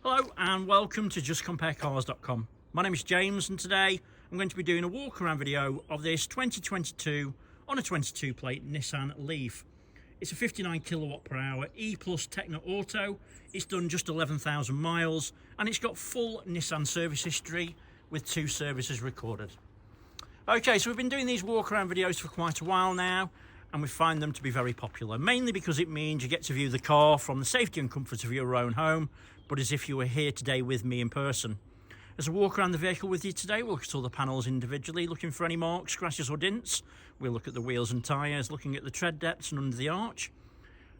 Hello and welcome to justcomparecars.com. My name is James and today I'm going to be doing a walk around video of this 2022 on a 22 plate Nissan Leaf. It's a 59 kilowatt per hour E plus Tekna Auto. It's done just 11,000 miles and it's got full Nissan service history with 2 services recorded. Okay, so we've been doing these walk around videos for quite a while now and we find them to be very popular, mainly because it means you get to view the car from the safety and comfort of your own home, but as if you were here today with me in person. As I walk around the vehicle with you today, we'll look at all the panels individually, looking for any marks, scratches or dents. We'll look at the wheels and tyres, looking at the tread depths and under the arch.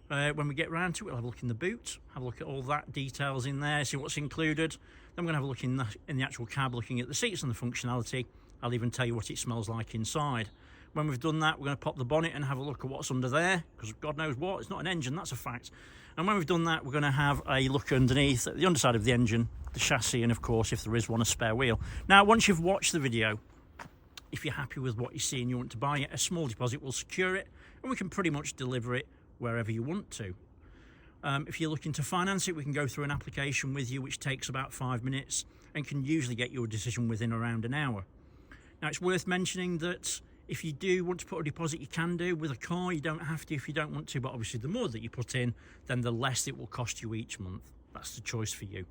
When we get round to it, we'll have a look in the boot, have a look at all that details in there, see what's included. Then we're going to have a look in the actual cab, looking at the seats and the functionality. I'll even tell you what it smells like inside. When we've done that, we're going to pop the bonnet and have a look at what's under there, because God knows what, it's not an engine, that's a fact. And when we've done that, we're going to have a look underneath at the underside of the engine, the chassis, and of course, if there is one, a spare wheel. Now, once you've watched the video, if you're happy with what you see and you want to buy it, a small deposit will secure it, and we can pretty much deliver it wherever you want to. If you're looking to finance it, we can go through an application with you, which takes about 5 minutes and can usually get your decision within around an hour. Now, it's worth mentioning that if you do want to put a deposit, you can do. With a car, you don't have to if you don't want to, but obviously the more that you put in, then the less it will cost you each month. That's the choice for you.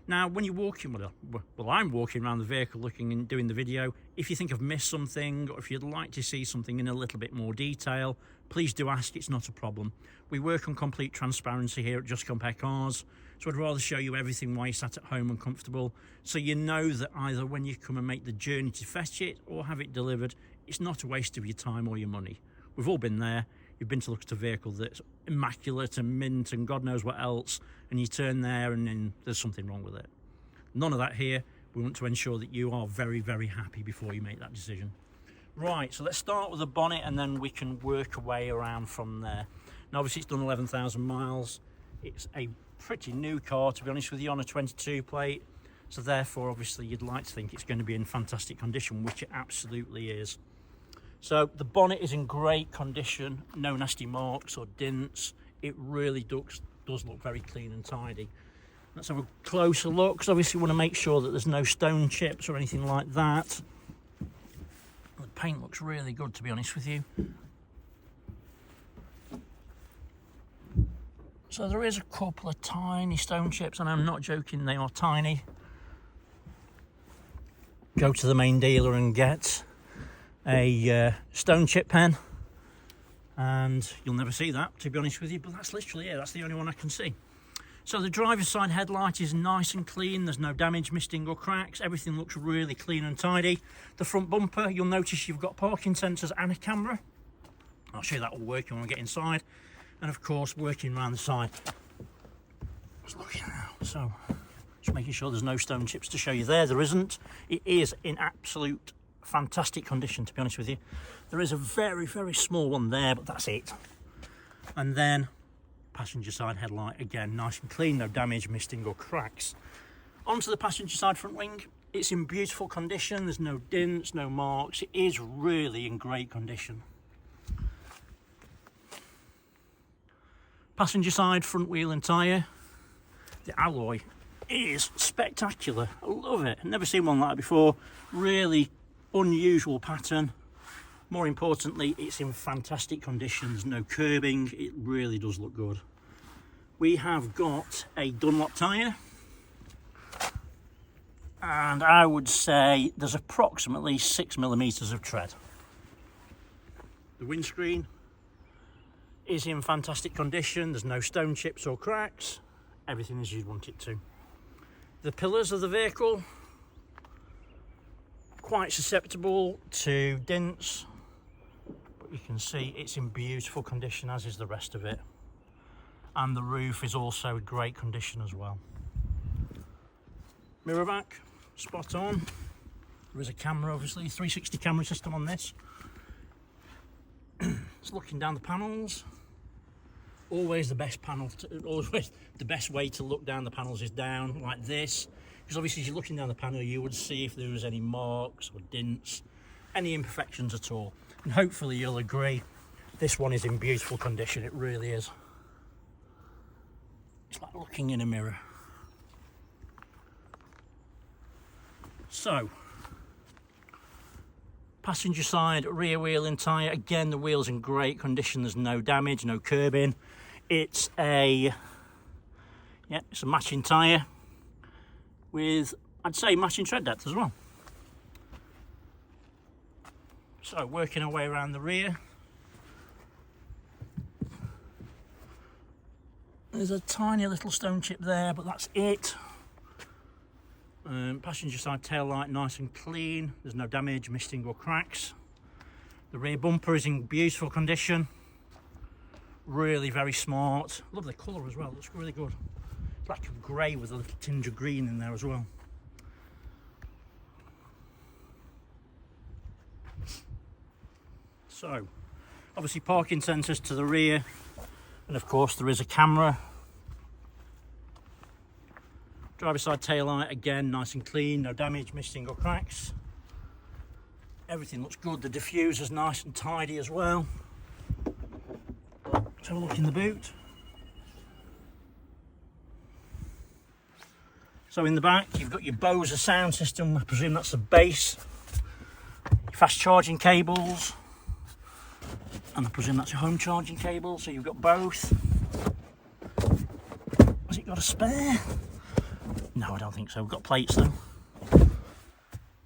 Now, when you're walking, well, I'm walking around the vehicle looking and doing the video. If you think I've missed something, or if you'd like to see something in a little bit more detail, please do ask, it's not a problem. We work on complete transparency here at Just Compare Cars, so I'd rather show you everything while you're sat at home and comfortable, so you know that either when you come and make the journey to fetch it or have it delivered, it's not a waste of your time or your money. We've all been there. You've been to look at a vehicle that's immaculate and mint and God knows what else, and you turn there and then there's something wrong with it. None of that here. We want to ensure that you are very, very happy before you make that decision. Right, so let's start with the bonnet and then we can work our way around from there. Now, obviously it's done 11,000 miles. It's a pretty new car, to be honest with you, on a 22 plate. So therefore, obviously, you'd like to think it's going to be in fantastic condition, which it absolutely is. So the bonnet is in great condition, no nasty marks or dents. It really does look very clean and tidy. Let's have a closer look, because obviously we want to make sure that there's no stone chips or anything like that. The paint looks really good, to be honest with you. So there is a couple of tiny stone chips, and I'm not joking, they are tiny. Go to the main dealer and get a stone chip pen and you'll never see that, to be honest with you, but that's literally it. That's the only one I can see. So the driver's side headlight is nice and clean. There's no damage, misting or cracks. Everything looks really clean and tidy. The front bumper, you'll notice you've got parking sensors and a camera. I'll show you that all working when we get inside. And of course, working around the side. Just looking now. So just making sure there's no stone chips to show you there. There isn't. It is in absolute fantastic condition, to be honest with you. There is a very, very small one there, but that's it. And then passenger side headlight, again, nice and clean, no damage, misting or cracks. Onto the passenger side front wing. It's in beautiful condition. There's no dents, no marks. It is really in great condition. Passenger side front wheel and tyre. The alloy is spectacular. I love it. Never seen one like that before. Really unusual pattern. More importantly, it's in fantastic conditions, no curbing. It really does look good. We have got a Dunlop tyre, and I would say there's approximately 6mm of tread. The windscreen is in fantastic condition. There's no stone chips or cracks. Everything as you'd want it to. The pillars of the vehicle, quite susceptible to dents, but you can see it's in beautiful condition, as is the rest of it. And the roof is also in great condition as well. Mirror back, spot on. There is a camera, obviously, 360 camera system on this. It's looking down the panels. Always the best always the best way to look down the panels is down like this, because obviously as you're looking down the panel you would see if there was any marks or dents, any imperfections at all, and hopefully you'll agree this one is in beautiful condition. It really is. It's like looking in a mirror. So, passenger side rear wheel and tyre. Again, the wheel's in great condition. There's no damage, no curbing. It's a matching tyre with, I'd say, matching tread depth as well. So, working our way around the rear. There's a tiny little stone chip there, but that's it. Passenger side tail light nice and clean. There's no damage, misting or cracks. The rear bumper is in beautiful condition. Really very smart. Love the colour as well, it looks really good. It's like a grey with a little tinge of green in there as well. So, obviously parking sensors to the rear, and of course there is a camera. Driver's side tail light, again, nice and clean, no damage, misting or cracks. Everything looks good. The diffuser's nice and tidy as well. Let's have a look in the boot. So in the back, you've got your Bose sound system. I presume that's the bass. Fast charging cables. And I presume that's a home charging cable, so you've got both. Has it got a spare? No, I don't think so. We've got plates though.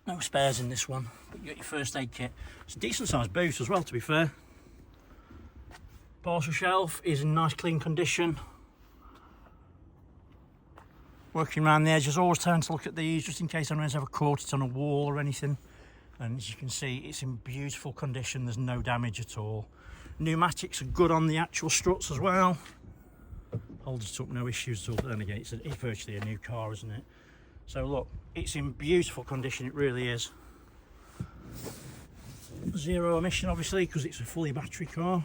No spares in this one, but you got your first aid kit. It's a decent sized boot as well, to be fair. Parcel shelf is in nice clean condition. Working around the edges, always trying to look at these just in case anyone's ever caught it on a wall or anything. And as you can see, it's in beautiful condition. There's no damage at all. Pneumatics are good on the actual struts as well. Holds it up, no issues at all. But then again, it's virtually a new car, isn't it? So look, it's in beautiful condition, it really is. Zero emission, obviously, because it's a full battery car.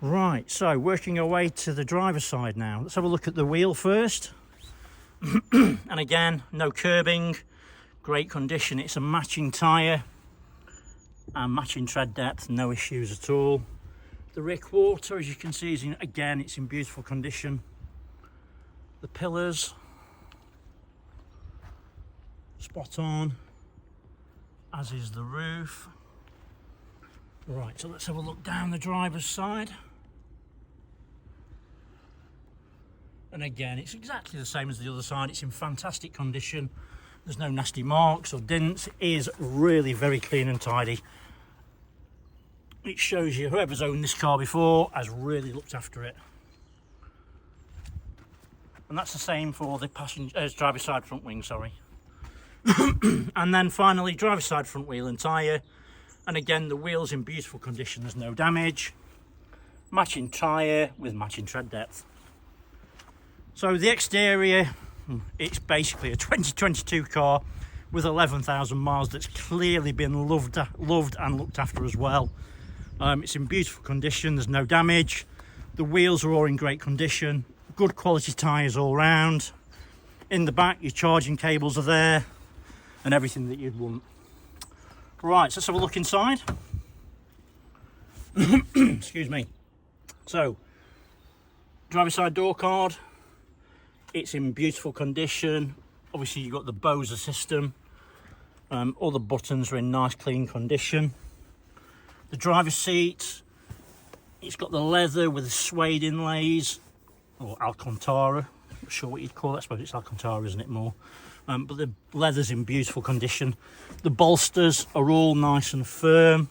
Right, so working our way to the driver's side now. Let's have a look at the wheel first. And again, no curbing, great condition. It's a matching tyre and matching tread depth, no issues at all. The rear quarter, as you can see, is again, it's in beautiful condition. The pillars, spot on, as is the roof. Right, so let's have a look down the driver's side. And again, it's exactly the same as the other side. It's in fantastic condition. There's no nasty marks or dents. It is really very clean and tidy. It shows you whoever's owned this car before has really looked after it. And that's the same for the driver's side front wing, sorry. And then finally, driver's side front wheel and tyre. And again, the wheel's in beautiful condition, there's no damage. Matching tyre with matching tread depth. So the exterior, it's basically a 2022 car with 11,000 miles that's clearly been loved and looked after as well. It's in beautiful condition, there's no damage. The wheels are all in great condition. Good quality tyres all round. In the back, your charging cables are there and everything that you'd want. Right, so let's have a look inside. Excuse me. So, driver's side door card. It's in beautiful condition. Obviously, you've got the Bose system. All the buttons are in nice, clean condition. The driver's seat, it's got the leather with the suede inlays, or Alcantara. Not sure what you'd call it. I suppose it's Alcantara, isn't it, more? But the leather's in beautiful condition. The bolsters are all nice and firm,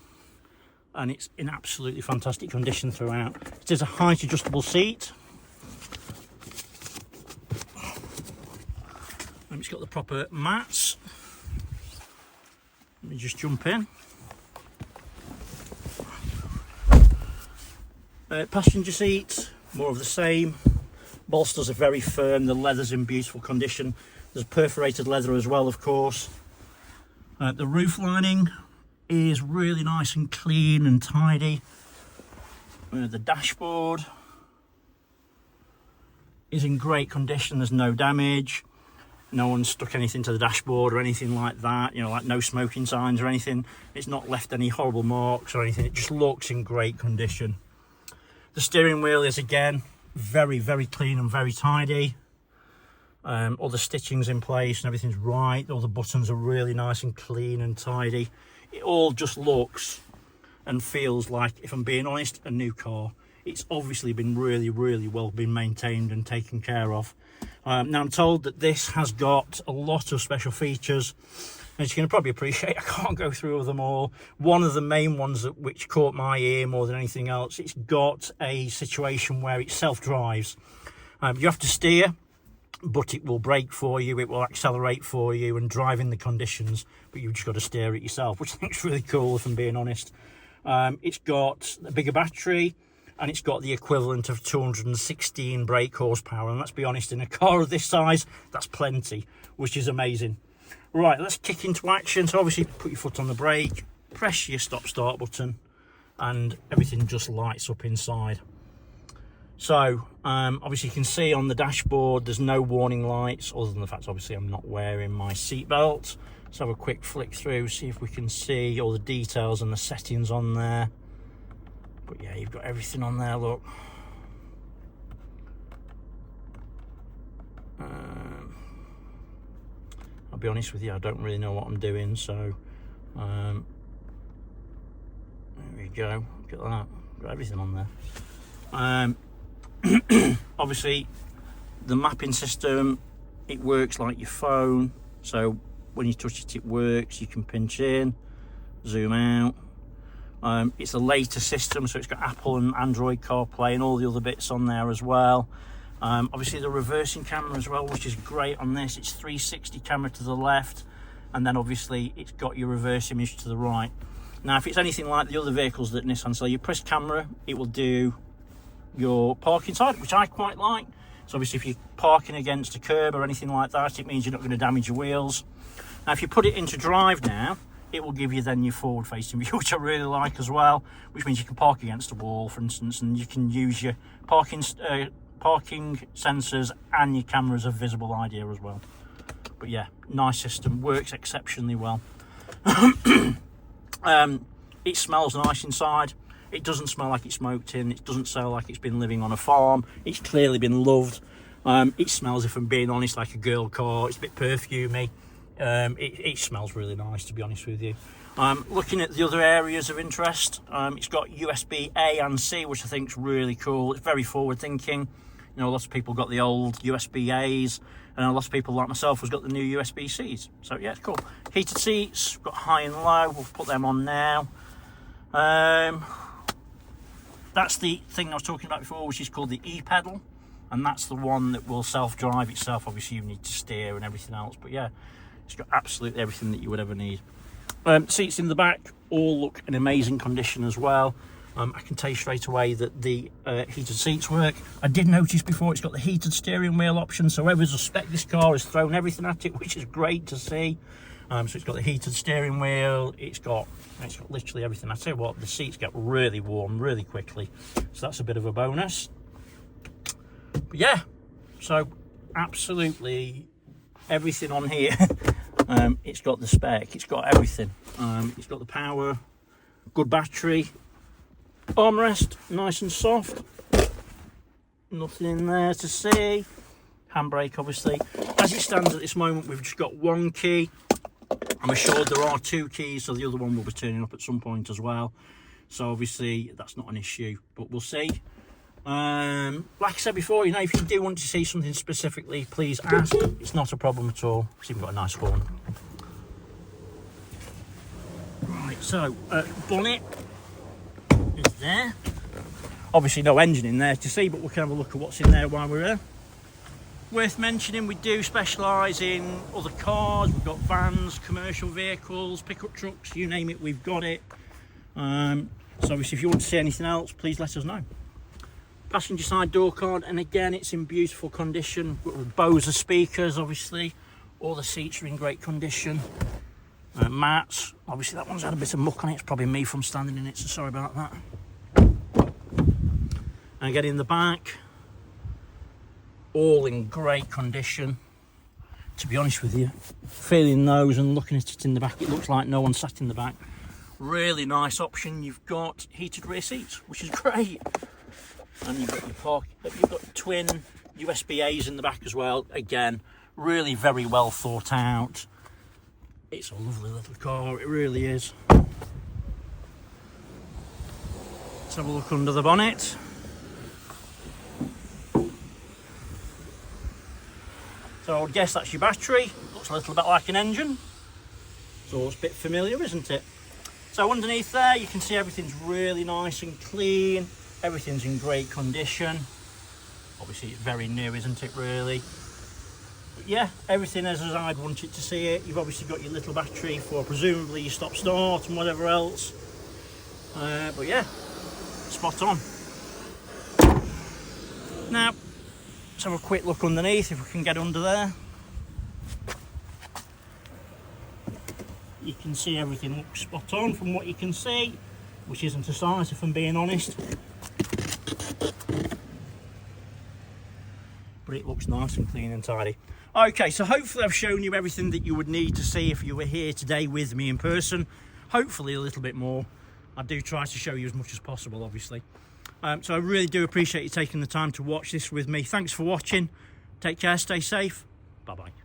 and it's in absolutely fantastic condition throughout. It is a height adjustable seat. And it's got the proper mats. Let me just jump in. Passenger seats, more of the same. Bolsters are very firm, the leather's in beautiful condition. There's perforated leather as well, of course. The roof lining is really nice and clean and tidy. The dashboard is in great condition, there's no damage. No one's stuck anything to the dashboard or anything like that, you know, like no smoking signs or anything. It's not left any horrible marks or anything, it just looks in great condition. The steering wheel is again very, very clean and very tidy. All the stitching's in place and everything's right. All the buttons are really nice and clean and tidy. It all just looks and feels like, if I'm being honest, a new car. It's obviously been really well been maintained and taken care of. Now I'm told that this has got a lot of special features. As you can probably appreciate, I can't go through them all. One of the main ones which caught my ear more than anything else, it's got a situation where it self-drives. You have to steer, but it will brake for you, it will accelerate for you and drive in the conditions, but you've just got to steer it yourself, which I think is really cool, if I'm being honest. It's got a bigger battery, and it's got the equivalent of 216 brake horsepower, and let's be honest, in a car of this size, that's plenty, which is amazing. Right, let's kick into action. So obviously put your foot on the brake, press your stop start button, and everything just lights up inside. So obviously you can see on the dashboard there's no warning lights, other than the fact obviously I'm not wearing my seatbelt. Let's have a quick flick through, see if we can see all the details and the settings on there. But yeah, you've got everything on there, look. I'll be honest with you, I don't really know what I'm doing, so there we go. Look at that, got everything on there. Obviously the mapping system, it works like your phone, so when you touch it, it works. You can pinch in, zoom out. It's a later system, so it's got Apple and Android CarPlay and all the other bits on there as well. Obviously the reversing camera as well, which is great on this. It's 360 camera to the left, and then obviously it's got your reverse image to the right. Now if it's anything like the other vehicles that Nissan sell, you press camera, it will do your parking side, which I quite like. So obviously if you're parking against a curb or anything like that, it means you're not going to damage your wheels. Now if you put it into drive now, it will give you then your forward facing view, which I really like as well, which means you can park against a wall, for instance, and you can use your parking sensors and your cameras of visible idea as well. But yeah, nice system, works exceptionally well. It smells nice inside. It doesn't smell like it's smoked in. It doesn't smell like it's been living on a farm. It's clearly been loved. It smells, if I'm being honest, like a girl car. It's a bit perfumey. It smells really nice, to be honest with you. Looking at the other areas of interest, it's got USB A and C, which I think is really cool. It's very forward thinking. You know, lots of people got the old USB A's, and a lot of people like myself has got the new USB C's. So yeah, it's cool. Heated seats, got high and low. We'll put them on now. That's the thing I was talking about before, which is called the e-pedal, and that's the one that will self-drive itself. Obviously you need to steer and everything else, but yeah, it's got absolutely everything that you would ever need. Seats in the back all look in amazing condition as well. I can tell you straight away that the heated seats work. I did notice before it's got the heated steering wheel option, so whoever's spec this car has thrown everything at it, which is great to see. So it's got the heated steering wheel, it's got literally everything. I tell you what, the seats get really warm really quickly, so that's a bit of a bonus. But yeah, so absolutely everything on here. It's got the spec, it's got everything. It's got the power, good battery, armrest, nice and soft, nothing in there to see. Handbrake, obviously. As it stands at this moment, we've just got one key. I'm assured there are two keys, so the other one will be turning up at some point as well. So obviously that's not an issue, but we'll see. Like I said before, you know, if you do want to see something specifically, please ask. It's not a problem at all. It's even got a nice horn. Right, so bonnet is there. Obviously no engine in there to see, but we can have a look at what's in there while we're here. Worth mentioning, we do specialise in other cars. We've got vans, commercial vehicles, pickup trucks, you name it, we've got it. So obviously if you want to see anything else, please let us know. Passenger side door card, and again it's in beautiful condition. With Bose speakers, obviously. All the seats are in great condition. Mats, obviously that one's had a bit of muck on it. It's probably me from standing in it, so sorry about that. And again in the back, all in great condition. To be honest with you, feeling those and looking at it in the back, it looks like no one sat in the back. Really nice option. You've got heated rear seats, which is great. And you've got your twin USB-A's in the back as well. Again, really very well thought out. It's a lovely little car, it really is. Let's have a look under the bonnet. So I would guess that's your battery. Looks a little bit like an engine. It's all a bit familiar, isn't it? So underneath there, you can see everything's really nice and clean. Everything's in great condition. Obviously, it's very new, isn't it, really? But yeah, everything is as I'd want it to see it. You've obviously got your little battery for presumably your stop-start and whatever else. But yeah, spot on. Now, let's have a quick look underneath if we can get under there. You can see everything looks spot on from what you can see, which isn't a sight if I'm being honest. But it looks nice and clean and tidy. Okay, so hopefully I've shown you everything that you would need to see if you were here today with me in person. Hopefully a little bit more. I do try to show you as much as possible, obviously. So I really do appreciate you taking the time to watch this with me. Thanks for watching. Take care, stay safe. Bye-bye.